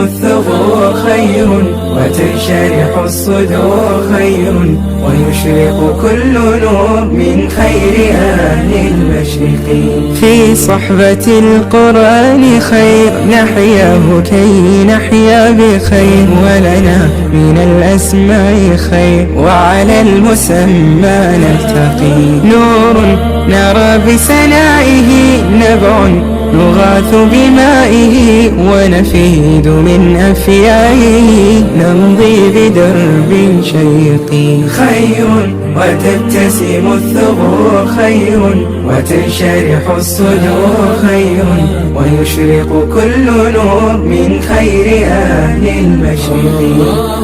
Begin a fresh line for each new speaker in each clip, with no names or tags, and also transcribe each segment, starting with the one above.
الثغور خير، وتنشرح الصدور خير، ويشرق كل نور من خير أهل المشرق. في صحبة القرآن خير، نحياه كي نحيا بخير، ولنا من الأسماء خير، وعلى المسمى نلتقي. نور نرى بسنائه، نبع نغاث بمائه، ونفيد من أفيائه، نمضي بدرب شيق. خير وتبتسم الثغور خير، وتنشرح الصدور خير، ويشرق كل نور من خير أهل المشرق.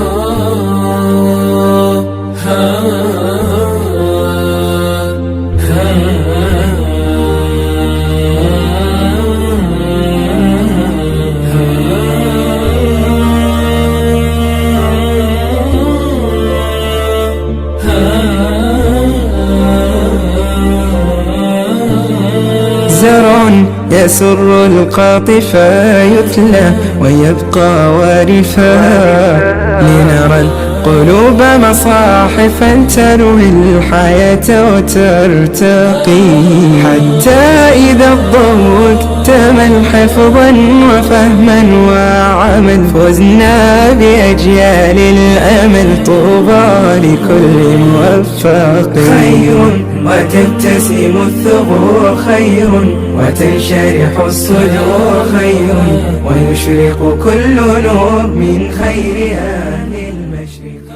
زرع يسر القاطفة يتلى ويبقى وارفا، لنرى القلوب مصاحفا تروي الحياة وترتقي، حتى إذا الضوء اكتمل حفظا وفهما وعمل، فزنا بأجيال الأمل، طوبى لكل موفق. خير وتبتسم الثغور خير، وتنشرح الصدور خير، ويشرق كل نور من خير أهل المشرق.